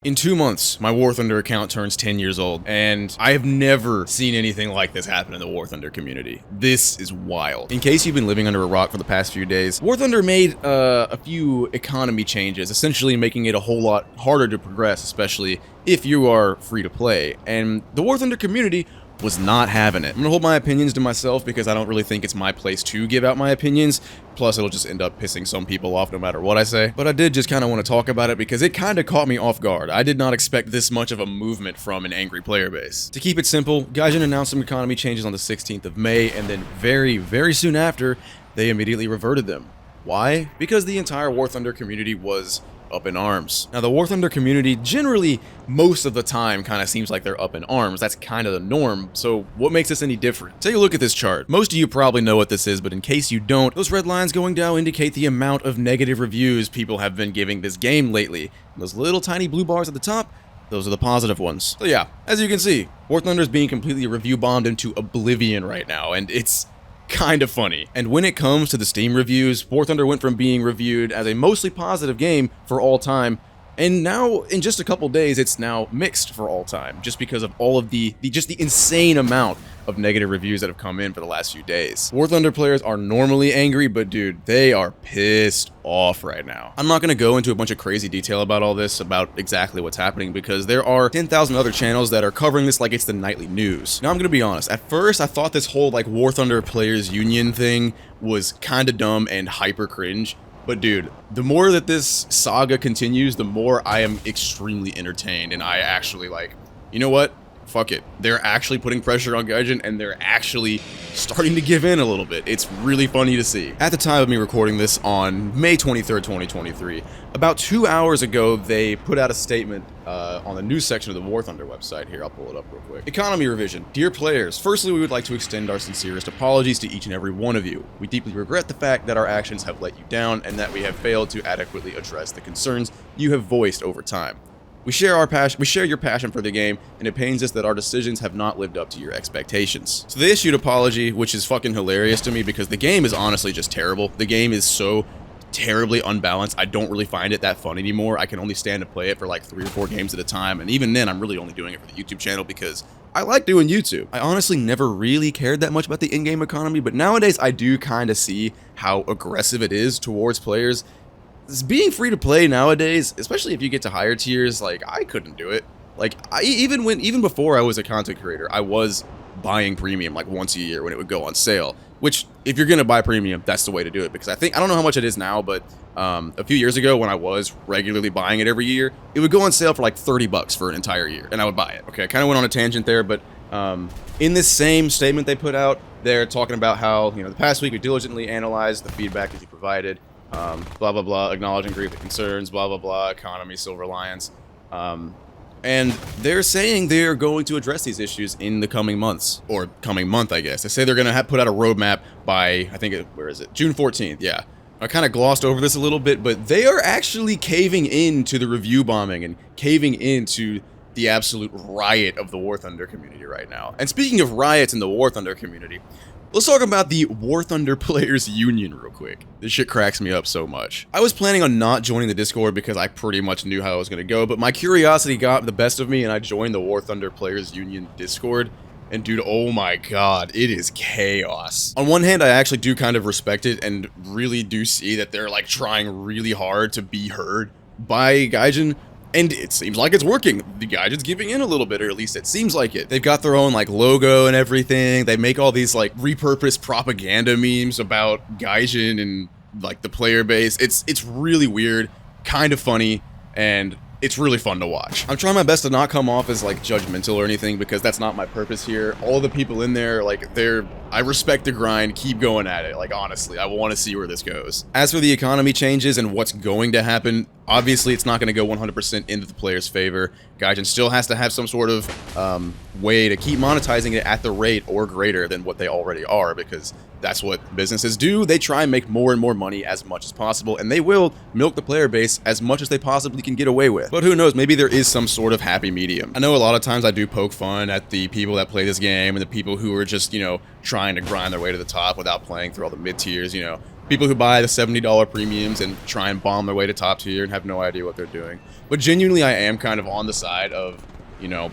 In 2 months, my War Thunder account turns 10 years old, and I have never seen anything like this happen in the War Thunder community. This is wild. In case you've been living under a rock for the past few days, War Thunder made a few economy changes, essentially making it a whole lot harder to progress, especially if you are free to play. And the War Thunder community was not having it. I'm gonna hold my opinions to myself because I don't really think it's my place to give out my opinions. Plus, it'll just end up pissing some people off no matter what I say. But I did just kind of want to talk about it because it kind of caught me off guard. I did not expect this much of a movement from an angry player base. To keep it simple, Gaijin announced some economy changes on the 16th of May, and then very soon after, they immediately reverted them. Why? Because the entire War Thunder community was up in arms. Now, the War Thunder community generally, most of the time, kind of seems like they're up in arms. That's kind of the norm, so what makes this any different? Take a look at this chart. Most of you probably know what this is, but in case you don't, those red lines going down indicate the amount of negative reviews people have been giving this game lately. And those little tiny blue bars at the top, those are the positive ones. So yeah, as you can see, War Thunder is being completely review bombed into oblivion right now, and it's kind of funny. And when it comes to the Steam reviews, War Thunder went from being reviewed as a mostly positive game for all time, and now in just a couple days it's now mixed for all time, just because of all of the insane amount of negative reviews that have come in for the last few days. War Thunder players are normally angry, but dude, they are pissed off right now. I'm not gonna go into a bunch of crazy detail about all this, about exactly what's happening, because there are 10,000 other channels that are covering this like it's the nightly news. Now I'm gonna be honest, at first I thought this whole like War Thunder Players Union thing was kinda dumb and hyper cringe. But dude, the more that this saga continues, the more I am extremely entertained, and I actually like, you know what? Fuck it. They're actually putting pressure on Gaijin, and they're actually starting to give in a little bit. It's really funny to see. At the time of me recording this on May 23rd, 2023, about 2 hours ago, they put out a statement on the news section of the War Thunder website. Here, I'll pull it up real quick. Economy revision. Dear players, firstly, we would like to extend our sincerest apologies to each and every one of you. We deeply regret the fact that our actions have let you down and that we have failed to adequately address the concerns you have voiced over time. We share your passion for the game, and it pains us that our decisions have not lived up to your expectations. So they issued an apology, which is fucking hilarious to me because the game is honestly just terrible. The game is so terribly unbalanced. I don't really find it that fun anymore. I can only stand to play it for like 3 or 4 games at a time, and even then I'm really only doing it for the YouTube channel because I like doing YouTube. I honestly never really cared that much about the in-game economy, but nowadays I do kind of see how aggressive it is towards players. Being free to play nowadays, especially if you get to higher tiers, like I couldn't do it. Like even before I was a content creator, I was buying premium like once a year when it would go on sale. Which, if you're gonna buy premium, that's the way to do it, because I don't know how much it is now, but a few years ago when I was regularly buying it every year, it would go on sale for like 30 bucks for an entire year, and I would buy it. Okay, I kind of went on a tangent there, but in this same statement they put out, they're talking about how, you know, the past week we diligently analyzed the feedback that you provided. Blah blah blah, acknowledge and grieve the concerns, blah blah blah, economy, silver lions, and they're saying they're going to address these issues in the coming months, or coming month, I guess. They say they're gonna put out a roadmap by, I think, where is it, June 14th, yeah. I kind of glossed over this a little bit, but they are actually caving into the review bombing and caving into the absolute riot of the War Thunder community right now. And speaking of riots in the War Thunder community, let's talk about the War Thunder Players Union real quick. This shit cracks me up so much. I was planning on not joining the Discord because I pretty much knew how it was going to go, but my curiosity got the best of me and I joined the War Thunder Players Union Discord. And dude, oh my god, it is chaos. On one hand, I actually do kind of respect it and really do see that they're like trying really hard to be heard by Gaijin. And it seems like it's working. The Gaijin's giving in a little bit, or at least it seems like it. They've got their own like logo and everything. They make all these like repurposed propaganda memes about Gaijin and like the player base. It's really weird, kind of funny, and it's really fun to watch. I'm trying my best to not come off as like judgmental or anything because that's not my purpose here. All the people in there, like I respect the grind, keep going at it. Like honestly, I want to see where this goes. As for the economy changes and what's going to happen, obviously it's not going to go 100% into the player's favor. Gaijin still has to have some sort of way to keep monetizing it at the rate or greater than what they already are, because that's what businesses do. They try and make more and more money as much as possible, and they will milk the player base as much as they possibly can get away with. But who knows, maybe there is some sort of happy medium. I know a lot of times I do poke fun at the people that play this game and the people who are just, you know, trying to grind their way to the top without playing through all the mid tiers, you know. people who buy the $70 premiums and try and bomb their way to top tier and have no idea what they're doing. But genuinely, I am kind of on the side of, you know,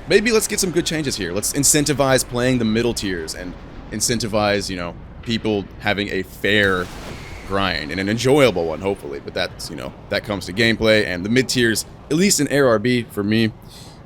maybe let's get some good changes here. Let's incentivize playing the middle tiers and incentivize, you know, people having a fair grind and an enjoyable one, hopefully. But that's, you know, that comes to gameplay, and the mid tiers, at least in ARB for me,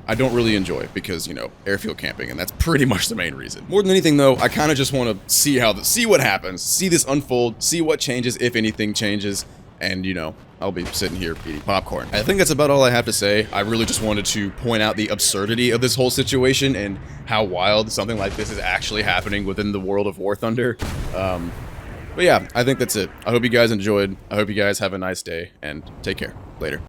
I don't really enjoy because, you know, airfield camping, and that's pretty much the main reason. More than anything, though, I kind of just want to see what happens, see this unfold, see what changes, if anything changes, and, you know, I'll be sitting here eating popcorn. I think that's about all I have to say. I really just wanted to point out the absurdity of this whole situation and how wild something like this is actually happening within the world of War Thunder. But yeah, I think that's it. I hope you guys enjoyed. I hope you guys have a nice day, and take care. Later.